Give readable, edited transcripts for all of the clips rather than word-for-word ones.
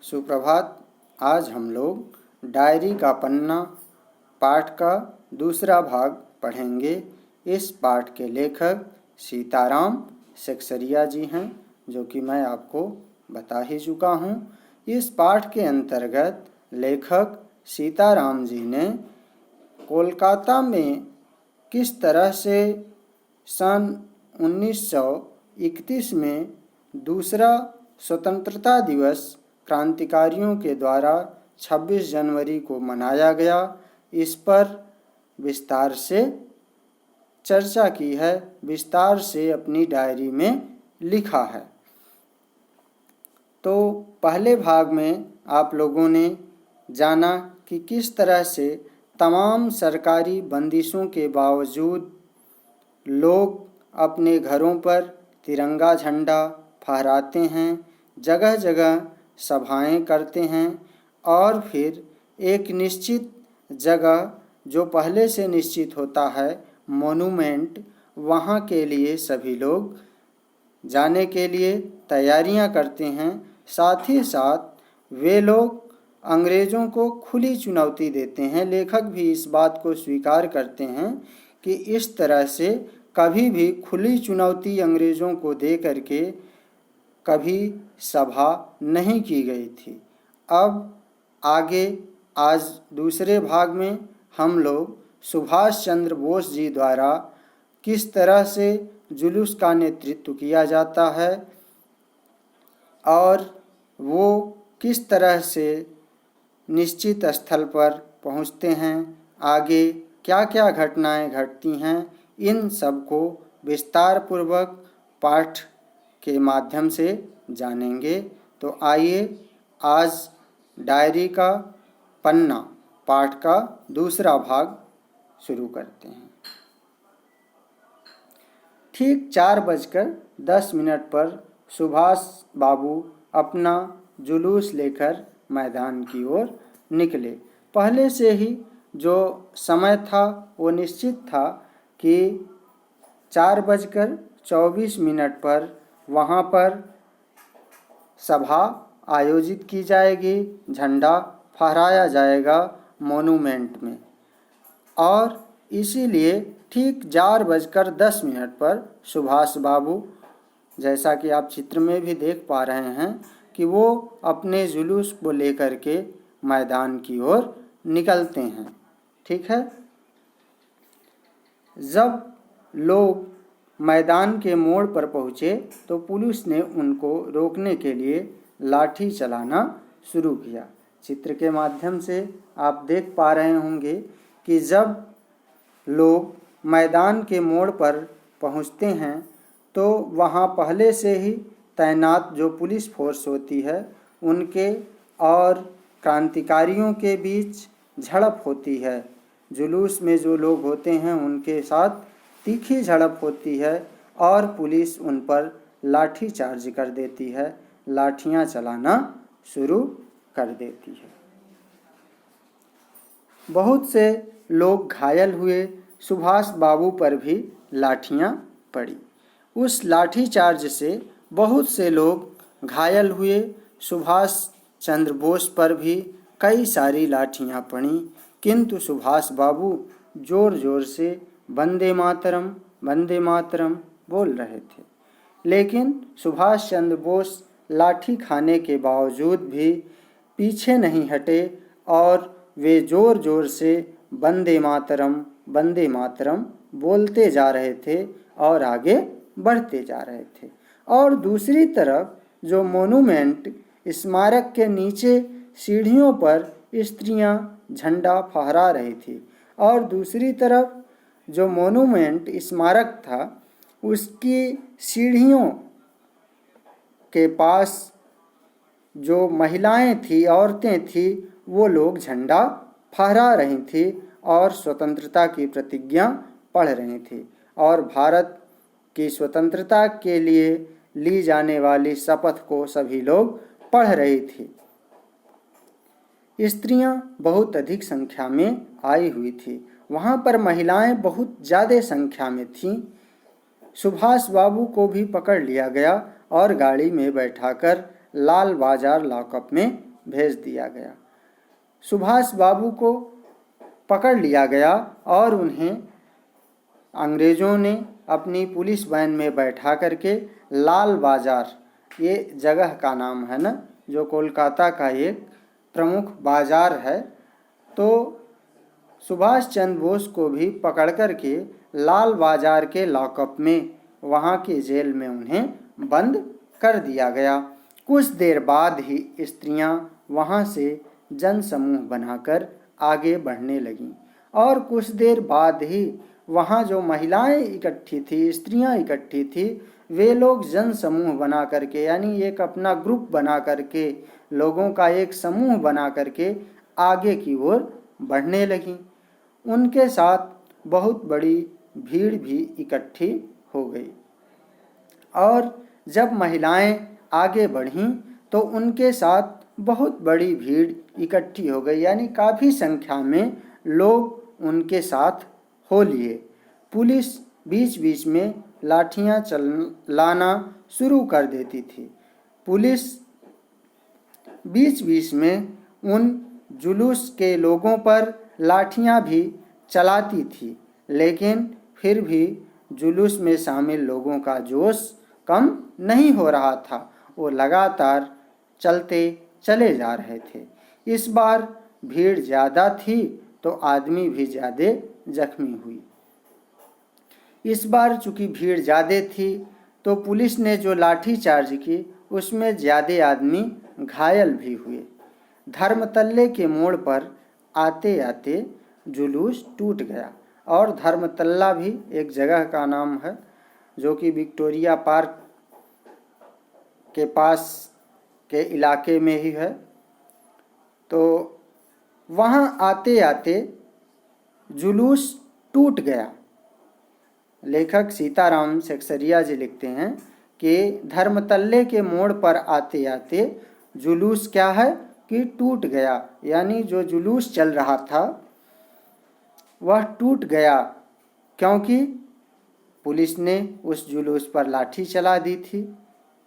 सुप्रभात। आज हम लोग डायरी का पन्ना पाठ का दूसरा भाग पढ़ेंगे। इस पाठ के लेखक सीताराम सेक्सरिया जी हैं, जो कि मैं आपको बता ही चुका हूँ। इस पाठ के अंतर्गत लेखक सीताराम जी ने कोलकाता में किस तरह से सन 1931 में दूसरा स्वतंत्रता दिवस क्रांतिकारियों के द्वारा 26 जनवरी को मनाया गया, इस पर विस्तार से चर्चा की है, विस्तार से अपनी डायरी में लिखा है। तो पहले भाग में आप लोगों ने जाना कि किस तरह से तमाम सरकारी बंदिशों के बावजूद लोग अपने घरों पर तिरंगा झंडा फहराते हैं, जगह जगह सभाएं करते हैं और फिर एक निश्चित जगह जो पहले से निश्चित होता है मोनूमेंट, वहाँ के लिए सभी लोग जाने के लिए तैयारियां करते हैं। साथ ही साथ वे लोग अंग्रेज़ों को खुली चुनौती देते हैं। लेखक भी इस बात को स्वीकार करते हैं कि इस तरह से कभी भी खुली चुनौती अंग्रेज़ों को दे करके कभी सभा नहीं की गई थी। अब आगे आज दूसरे भाग में हम लोग सुभाष चंद्र बोस जी द्वारा किस तरह से जुलूस का नेतृत्व किया जाता है और वो किस तरह से निश्चित स्थल पर पहुंचते हैं, आगे क्या क्या घटनाएं घटती हैं, इन सब को विस्तार पूर्वक पाठ के माध्यम से जानेंगे। तो आइए आज डायरी का पन्ना पाठ का दूसरा भाग शुरू करते हैं। ठीक 4:10 पर सुभाष बाबू अपना जुलूस लेकर मैदान की ओर निकले। पहले से ही जो समय था वो निश्चित था कि 4:24 पर वहाँ पर सभा आयोजित की जाएगी, झंडा फहराया जाएगा मोनूमेंट में। और इसीलिए ठीक 4:10 पर सुभाष बाबू, जैसा कि आप चित्र में भी देख पा रहे हैं, कि वो अपने जुलूस को लेकर के मैदान की ओर निकलते हैं। ठीक है। जब लोग मैदान के मोड़ पर पहुँचे तो पुलिस ने उनको रोकने के लिए लाठी चलाना शुरू किया। चित्र के माध्यम से आप देख पा रहे होंगे कि जब लोग मैदान के मोड़ पर पहुँचते हैं तो वहाँ पहले से ही तैनात जो पुलिस फोर्स होती है उनके और क्रांतिकारियों के बीच झड़प होती है। जुलूस में जो लोग होते हैं उनके साथ तीखी झड़प होती है और पुलिस उन पर लाठी चार्ज कर देती है, लाठियां चलाना शुरू कर देती है। बहुत से लोग घायल हुए, सुभाष बाबू पर भी लाठियां पड़ी। उस लाठी चार्ज से बहुत से लोग घायल हुए। सुभाष चंद्र बोस पर भी कई सारी लाठियां पड़ी, किंतु सुभाष बाबू जोर जोर से वंदे मातरम बोल रहे थे। लेकिन सुभाष चंद्र बोस लाठी खाने के बावजूद भी पीछे नहीं हटे और वे जोर जोर से वंदे मातरम बोलते जा रहे थे और आगे बढ़ते जा रहे थे। और दूसरी तरफ जो मोनूमेंट स्मारक के नीचे सीढ़ियों पर स्त्रियां झंडा फहरा रही थी और दूसरी तरफ जो मोनूमेंट स्मारक था उसकी सीढ़ियों के पास जो महिलाएं थी, औरतें थी, वो लोग झंडा फहरा रही थी और स्वतंत्रता की प्रतिज्ञा पढ़ रही थी और भारत की स्वतंत्रता के लिए ली जाने वाली शपथ को सभी लोग पढ़ रही थी। स्त्रियां बहुत अधिक संख्या में आई हुई थी, वहाँ पर महिलाएं बहुत ज़्यादा संख्या में थीं। सुभाष बाबू को भी पकड़ लिया गया और गाड़ी में बैठाकर लाल बाजार लॉकअप में भेज दिया गया। सुभाष बाबू को पकड़ लिया गया और उन्हें अंग्रेज़ों ने अपनी पुलिस वैन में बैठा करके लाल बाज़ार, ये जगह का नाम है ना, जो कोलकाता का एक प्रमुख बाज़ार है, तो सुभाष चंद्र बोस को भी पकड़ करके लाल बाज़ार के लॉकअप में, वहाँ के जेल में उन्हें बंद कर दिया गया। कुछ देर बाद ही स्त्रियां वहाँ से जनसमूह बनाकर आगे बढ़ने लगीं और कुछ देर बाद ही वहाँ जो महिलाएं इकट्ठी थी, स्त्रियां इकट्ठी थी, वे लोग जनसमूह बना करके, यानी एक अपना ग्रुप बना करके, लोगों का एक समूह बना करके आगे की ओर बढ़ने लगीं। उनके साथ बहुत बड़ी भीड़ भी इकट्ठी हो गई और जब महिलाएं आगे बढ़ीं तो उनके साथ बहुत बड़ी भीड़ इकट्ठी हो गई, यानी काफ़ी संख्या में लोग उनके साथ हो लिए। पुलिस बीच बीच में लाठियां चलाना शुरू कर देती थी। पुलिस बीच बीच में उन जुलूस के लोगों पर लाठियां भी चलाती थी, लेकिन फिर भी जुलूस में शामिल लोगों का जोश कम नहीं हो रहा था, वो लगातार चलते चले जा रहे थे। इस बार भीड़ ज़्यादा थी तो आदमी भी ज़्यादा जख्मी हुई। इस बार चूंकि भीड़ ज़्यादा थी तो पुलिस ने जो लाठी चार्ज की उसमें ज़्यादा आदमी घायल भी हुए। धर्मतल्ले के मोड़ पर आते आते जुलूस टूट गया और धर्मतल्ला भी एक जगह का नाम है जो कि विक्टोरिया पार्क के पास के इलाके में ही है। तो वहाँ आते आते जुलूस टूट गया। लेखक सीताराम सेक्सरिया जी लिखते हैं कि धर्मतल्ले के मोड़ पर आते आते जुलूस क्या है कि टूट गया, यानी जो जुलूस चल रहा था वह टूट गया, क्योंकि पुलिस ने उस जुलूस पर लाठी चला दी थी,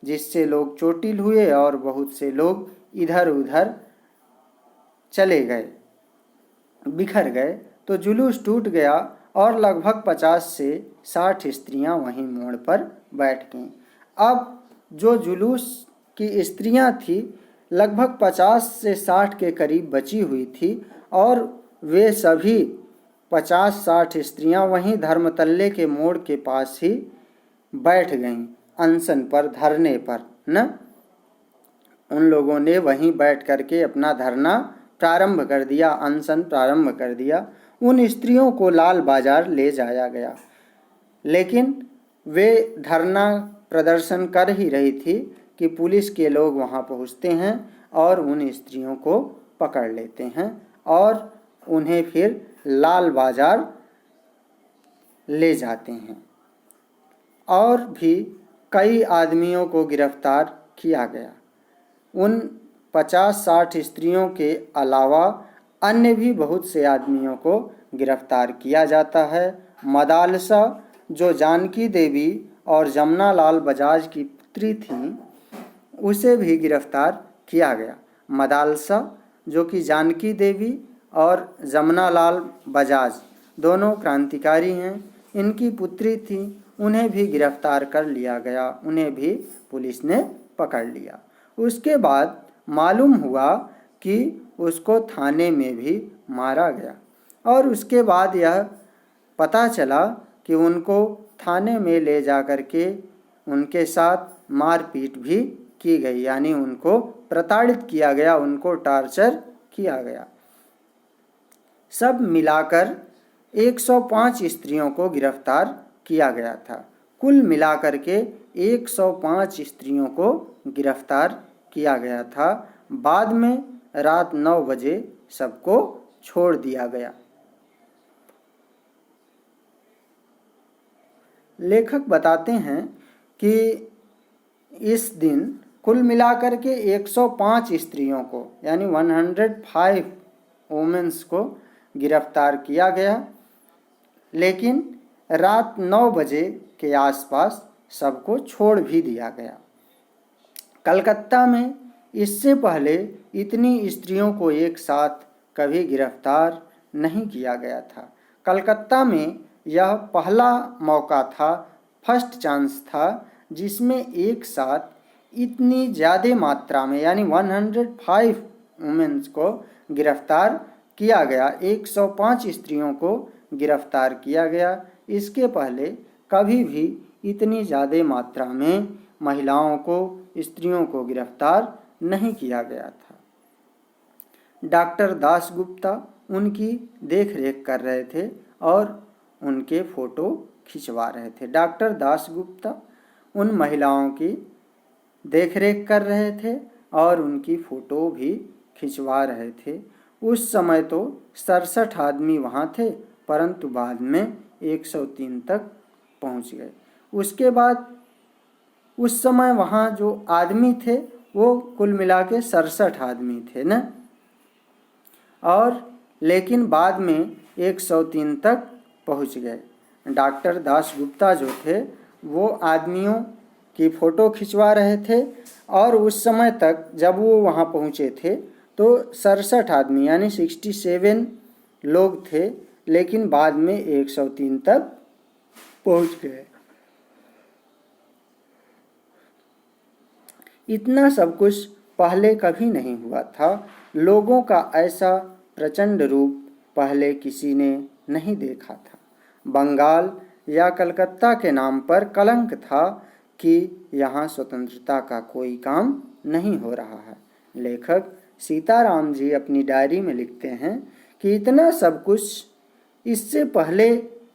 जिससे लोग चोटिल हुए और बहुत से लोग इधर उधर चले गए, बिखर गए। तो जुलूस टूट गया और लगभग 50 से 60 स्त्रियां वहीं मोड़ पर बैठ गईं। अब जो जुलूस की स्त्रियां थी लगभग 50 से 60 के करीब बची हुई थी और वे सभी 50-60 स्त्रियां वहीं धर्मतल्ले के मोड़ के पास ही बैठ गईं, अनशन पर, धरने पर न। उन लोगों ने वहीं बैठ करके अपना धरना प्रारंभ कर दिया, अनशन प्रारंभ कर दिया। उन स्त्रियों को लाल बाजार ले जाया गया, लेकिन वे धरना प्रदर्शन कर ही रही थी कि पुलिस के लोग वहां पहुंचते हैं और उन स्त्रियों को पकड़ लेते हैं और उन्हें फिर लाल बाजार ले जाते हैं। और भी कई आदमियों को गिरफ्तार किया गया। उन 50-60 स्त्रियों के अलावा अन्य भी बहुत से आदमियों को गिरफ्तार किया जाता है। मदालसा जो जानकी देवी और जमुना लाल बजाज की पुत्री थी, उसे भी गिरफ्तार किया गया। मदालसा जो कि जानकी देवी और जमुना लाल बजाज दोनों क्रांतिकारी हैं, इनकी पुत्री थी, उन्हें भी गिरफ्तार कर लिया गया, उन्हें भी पुलिस ने पकड़ लिया। उसके बाद मालूम हुआ कि उसको थाने में भी मारा गया और उसके बाद यह पता चला कि उनको थाने में ले जा कर के उनके साथ मारपीट भी की गई, यानी उनको प्रताड़ित किया गया, उनको टॉर्चर किया गया। सब मिलाकर 105 स्त्रियों को गिरफ्तार किया गया था। कुल मिलाकर के 105 स्त्रियों को गिरफ्तार किया गया था। बाद में रात 9 बजे सबको छोड़ दिया गया। लेखक बताते हैं कि इस दिन कुल मिलाकर के 105 स्त्रियों को, यानी 105 वुमेन्स को गिरफ्तार किया गया, लेकिन रात 9 बजे के आसपास सबको छोड़ भी दिया गया। कलकत्ता में इससे पहले इतनी स्त्रियों को एक साथ कभी गिरफ्तार नहीं किया गया था। कलकत्ता में यह पहला मौका था, फर्स्ट चांस था, जिसमें एक साथ इतनी ज़्यादा मात्रा में यानी 105 वुमेन्स को गिरफ्तार किया गया, 105 स्त्रियों को गिरफ्तार किया गया। इसके पहले कभी भी इतनी ज़्यादा मात्रा में महिलाओं को, स्त्रियों को गिरफ्तार नहीं किया गया था। डॉक्टर दासगुप्ता उनकी देख रेख कर रहे थे और उनके फ़ोटो खिंचवा रहे थे। डॉक्टर दासगुप्ता उन महिलाओं की देख रेख कर रहे थे और उनकी फ़ोटो भी खिंचवा रहे थे। उस समय तो 67 आदमी वहाँ थे, परंतु बाद में 103 तक पहुँच गए। उसके बाद उस समय वहाँ जो आदमी थे वो कुल मिला के 67 आदमी थे ना, और लेकिन बाद में 103 तक पहुँच गए। डॉक्टर दासगुप्ता जो थे वो आदमियों की फ़ोटो खिंचवा रहे थे और उस समय तक जब वो वहाँ पहुँचे थे तो 67 आदमी यानी 67 लोग थे, लेकिन बाद में 103 तक पहुँच गए। इतना सब कुछ पहले कभी नहीं हुआ था। लोगों का ऐसा प्रचंड रूप पहले किसी ने नहीं देखा था। बंगाल या कलकत्ता के नाम पर कलंक था कि यहाँ स्वतंत्रता का कोई काम नहीं हो रहा है। लेखक सीताराम जी अपनी डायरी में लिखते हैं कि इतना सब कुछ इससे पहले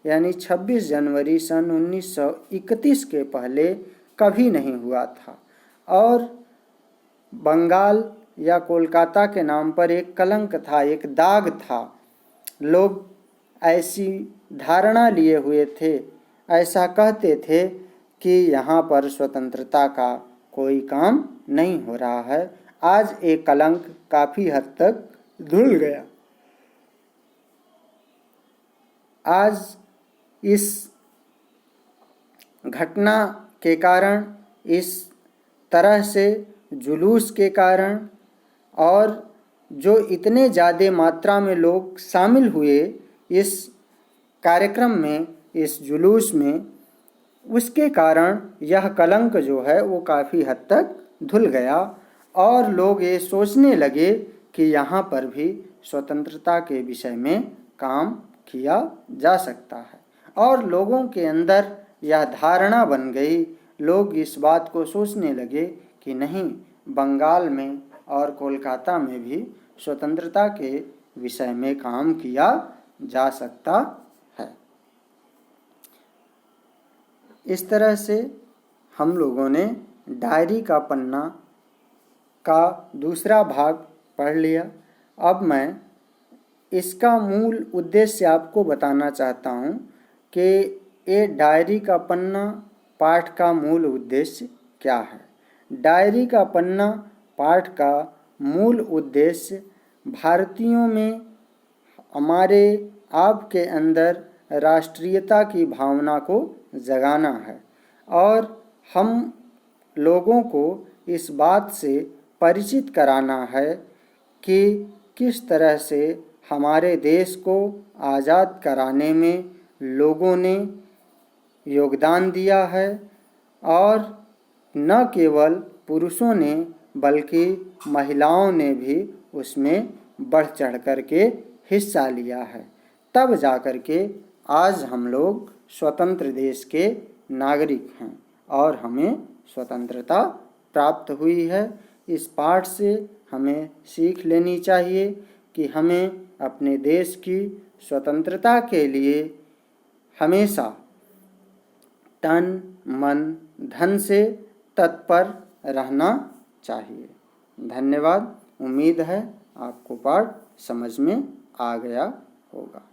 यानी 26 जनवरी सन 1931 के पहले कभी नहीं हुआ था, और बंगाल या कोलकाता के नाम पर एक कलंक था, एक दाग था। लोग ऐसी धारणा लिए हुए थे, ऐसा कहते थे कि यहाँ पर स्वतंत्रता का कोई काम नहीं हो रहा है। आज एक कलंक काफ़ी हद तक धुल गया। आज इस घटना के कारण, इस तरह से जुलूस के कारण, और जो इतने ज़्यादा मात्रा में लोग शामिल हुए इस कार्यक्रम में, इस जुलूस में, उसके कारण यह कलंक जो है वो काफ़ी हद तक धुल गया और लोग ये सोचने लगे कि यहाँ पर भी स्वतंत्रता के विषय में काम किया जा सकता है। और लोगों के अंदर यह धारणा बन गई, लोग इस बात को सोचने लगे कि नहीं, बंगाल में और कोलकाता में भी स्वतंत्रता के विषय में काम किया जा सकता है। इस तरह से हम लोगों ने डायरी का पन्ना का दूसरा भाग पढ़ लिया। अब मैं इसका मूल उद्देश्य आपको बताना चाहता हूँ कि ये डायरी का पन्ना पाठ का मूल उद्देश्य क्या है। डायरी का पन्ना पाठ का मूल उद्देश्य भारतीयों में, हमारे आपके अंदर राष्ट्रीयता की भावना को जगाना है और हम लोगों को इस बात से परिचित कराना है कि किस तरह से हमारे देश को आज़ाद कराने में लोगों ने योगदान दिया है, और न केवल पुरुषों ने बल्कि महिलाओं ने भी उसमें बढ़ चढ़ कर के हिस्सा लिया है। तब जाकर के आज हम लोग स्वतंत्र देश के नागरिक हैं और हमें स्वतंत्रता प्राप्त हुई है। इस पाठ से हमें सीख लेनी चाहिए कि हमें अपने देश की स्वतंत्रता के लिए हमेशा तन मन धन से तत्पर रहना चाहिए। धन्यवाद। उम्मीद है आपको पाठ समझ में आ गया होगा।